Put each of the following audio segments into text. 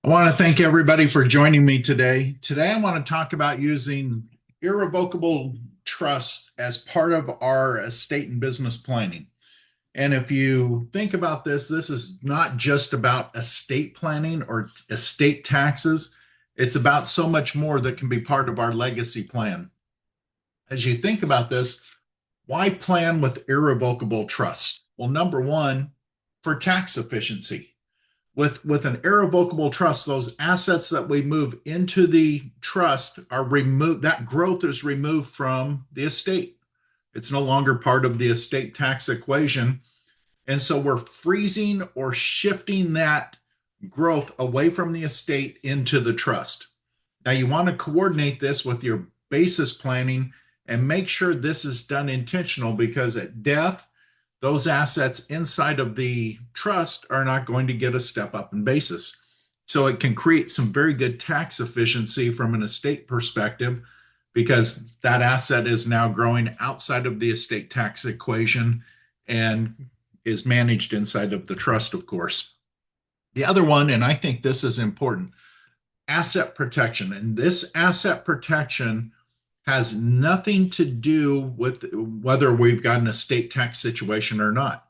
I want to thank everybody for joining me today. Today, I want to talk about using irrevocable trust as part of our estate and business planning. And if you think about this, this is not just about estate planning or estate taxes. It's about so much more that can be part of our legacy plan. As you think about this, why plan with irrevocable trust? Well, number one, for tax efficiency with an irrevocable trust, those assets that we move into the trust are removed. That growth is removed from the estate. It's no longer part of the estate tax equation. And so we're freezing or shifting that growth away from the estate into the trust. Now, you want to coordinate this with your basis planning and make sure this is done intentional, because at death, those assets inside of the trust are not going to get a step up in basis. So it can create some very good tax efficiency from an estate perspective, because that asset is now growing outside of the estate tax equation and is managed inside of the trust, of course. The other one, and I think this is important, asset protection. And this asset protection has nothing to do with whether we've got an estate tax situation or not.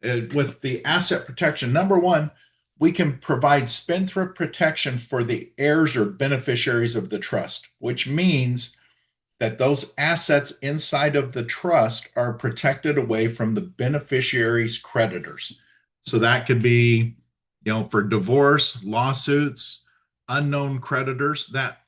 With the asset protection, number one, we can provide spendthrift protection for the heirs or beneficiaries of the trust, which means that those assets inside of the trust are protected away from the beneficiaries' creditors. So that could be, for divorce, lawsuits, unknown creditors, that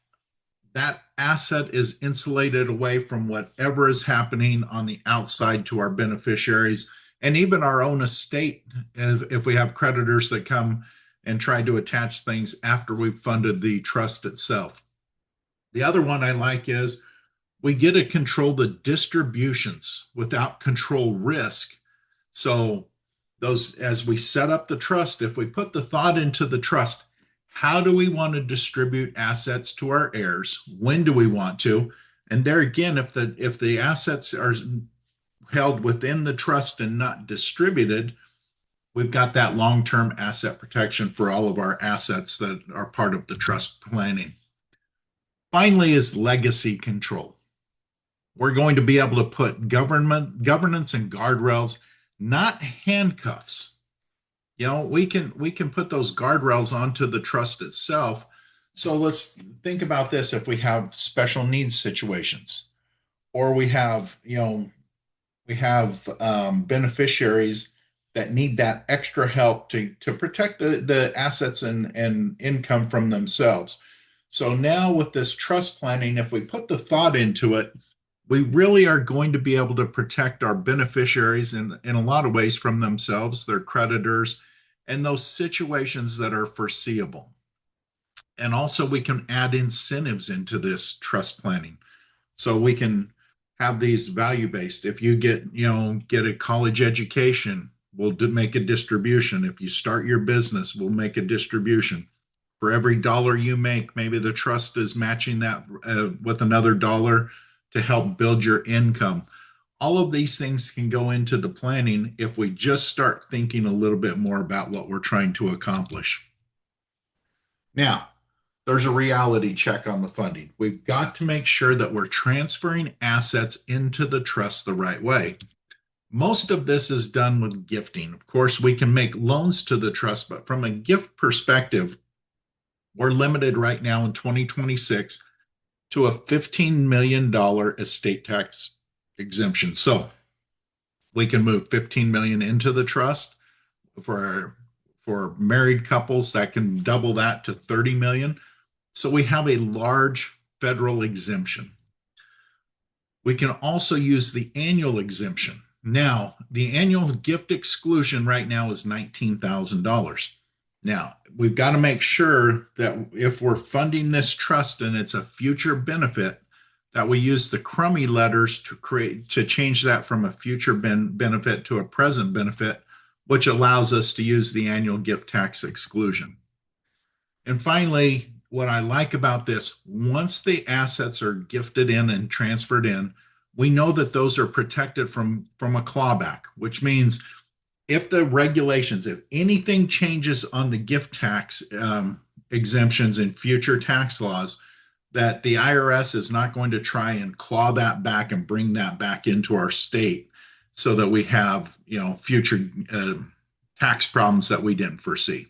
asset is insulated away from whatever is happening on the outside to our beneficiaries and even our own estate, if we have creditors that come and try to attach things after we've funded the trust itself. The other one I like is we get to control the distributions without control risk. So those, as we set up the trust, if we put the thought into the trust, how do we want to distribute assets to our heirs? When do we want to? And there again, if the assets are held within the trust and not distributed, we've got that long-term asset protection for all of our assets that are part of the trust planning. Finally is legacy control. We're going to be able to put governance and guardrails, not handcuffs. We can put those guardrails onto the trust itself. So let's think about this. If we have special needs situations, or we have beneficiaries that need that extra help to protect the assets and income from themselves. So now with this trust planning, if we put the thought into it, we really are going to be able to protect our beneficiaries in a lot of ways from themselves, their creditors, and those situations that are foreseeable. And also we can add incentives into this trust planning. So we can have these value-based. If you get a college education, we'll make a distribution. If you start your business, we'll make a distribution. For every dollar you make, maybe the trust is matching that with another dollar to help build your income. All of these things can go into the planning if we just start thinking a little bit more about what we're trying to accomplish. Now, there's a reality check on the funding. We've got to make sure that we're transferring assets into the trust the right way. Most of this is done with gifting. Of course, we can make loans to the trust, but from a gift perspective, we're limited right now in 2026 to a $15 million estate tax exemption. So we can move 15 million into the trust. For married couples, that can double that to 30 million. So we have a large federal exemption. We can also use the annual exemption. Now, the annual gift exclusion right now is $19,000. Now, we've got to make sure that if we're funding this trust and it's a future benefit, that we use the crummy letters to change that from a future benefit to a present benefit, which allows us to use the annual gift tax exclusion. And finally, what I like about this, once the assets are gifted in and transferred in, we know that those are protected from a clawback, which means if the regulations, if anything changes on the gift tax exemptions in future tax laws, that the IRS is not going to try and claw that back and bring that back into our state so that we have, future tax problems that we didn't foresee.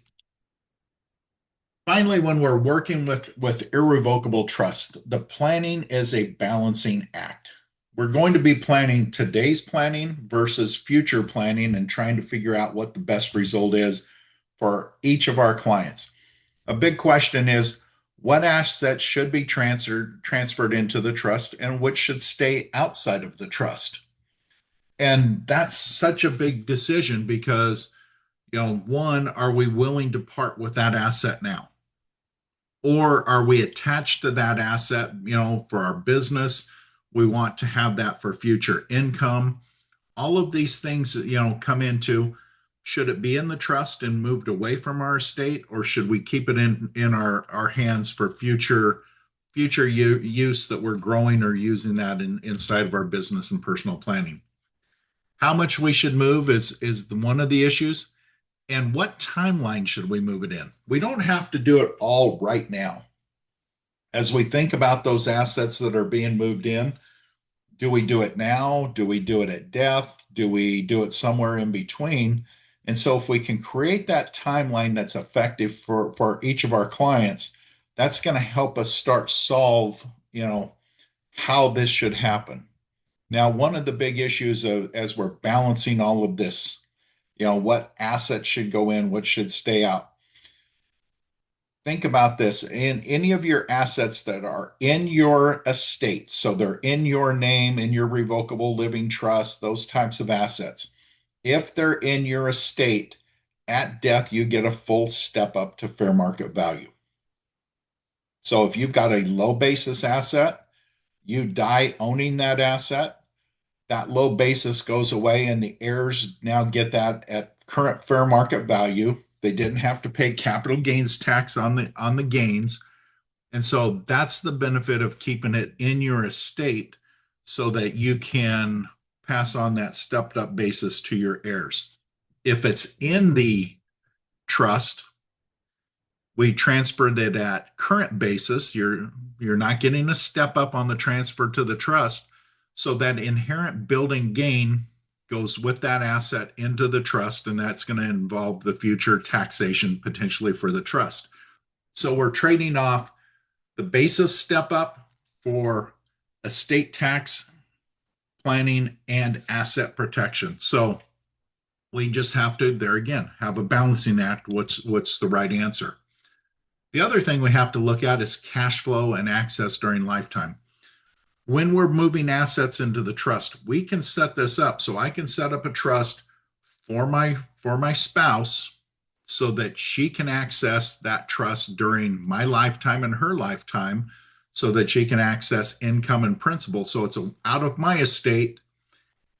Finally, when we're working with irrevocable trust, the planning is a balancing act. We're going to be planning today's planning versus future planning and trying to figure out what the best result is for each of our clients. A big question is what assets should be transferred into the trust and which should stay outside of the trust. And that's such a big decision because, one, are we willing to part with that asset now? Or are we attached to that asset, for our business? We want to have that for future income. All of these things, come into, should it be in the trust and moved away from our estate, or should we keep it in our hands for future use that we're growing or using that inside of our business and personal planning? How much we should move is one of the issues. And what timeline should we move it in? We don't have to do it all right now. As we think about those assets that are being moved in, do we do it now? Do we do it at death? Do we do it somewhere in between? And so if we can create that timeline that's effective for each of our clients, that's going to help us start solve, how this should happen. Now, one of the big issues as we're balancing all of this, what assets should go in, what should stay out. Think about this. In any of your assets that are in your estate, so they're in your name, in your revocable living trust, those types of assets. If they're in your estate, at death, you get a full step up to fair market value. So if you've got a low basis asset, you die owning that asset, that low basis goes away and the heirs now get that at current fair market value. They didn't have to pay capital gains tax on the gains. And so that's the benefit of keeping it in your estate so that you can pass on that stepped up basis to your heirs. If it's in the trust, we transferred it at current basis. You're not getting a step up on the transfer to the trust. So that inherent building gain goes with that asset into the trust, and that's going to involve the future taxation potentially for the trust. So we're trading off the basis step up for estate tax planning and asset protection. So we just have to, there again, have a balancing act. What's the right answer? The other thing we have to look at is cash flow and access during lifetime. When we're moving assets into the trust, we can set this up. So I can set up a trust for my spouse so that she can access that trust during my lifetime and her lifetime so that she can access income and principal. So it's out of my estate,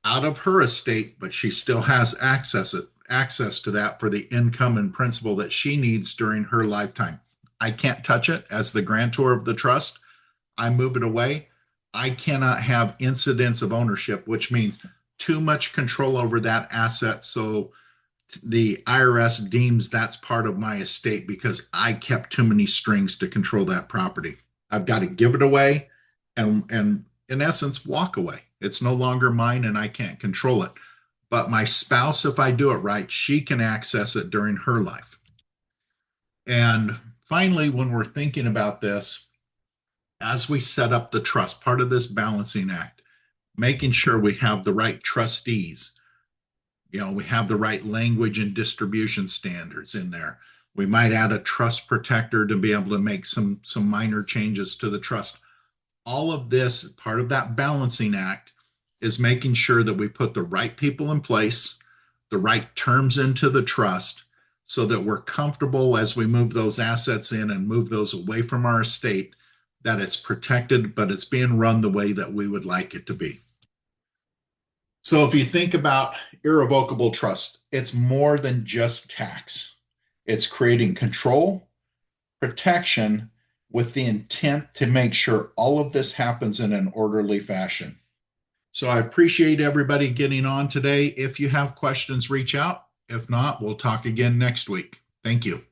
out of her estate, but she still has access to that for the income and principal that she needs during her lifetime. I can't touch it as the grantor of the trust. I move it away. I cannot have incidents of ownership, which means too much control over that asset. So the IRS deems that's part of my estate because I kept too many strings to control that property. I've got to give it away and in essence, walk away. It's no longer mine and I can't control it. But my spouse, if I do it right, she can access it during her life. And finally, when we're thinking about this, as we set up the trust, part of this balancing act, making sure we have the right trustees, we have the right language and distribution standards in there. We might add a trust protector to be able to make some minor changes to the trust. All of this, part of that balancing act, is making sure that we put the right people in place, the right terms into the trust, so that we're comfortable as we move those assets in and move those away from our estate, that it's protected, but it's being run the way that we would like it to be. So if you think about irrevocable trust, it's more than just tax. It's creating control, protection, with the intent to make sure all of this happens in an orderly fashion. So I appreciate everybody getting on today. If you have questions, reach out. If not, we'll talk again next week. Thank you.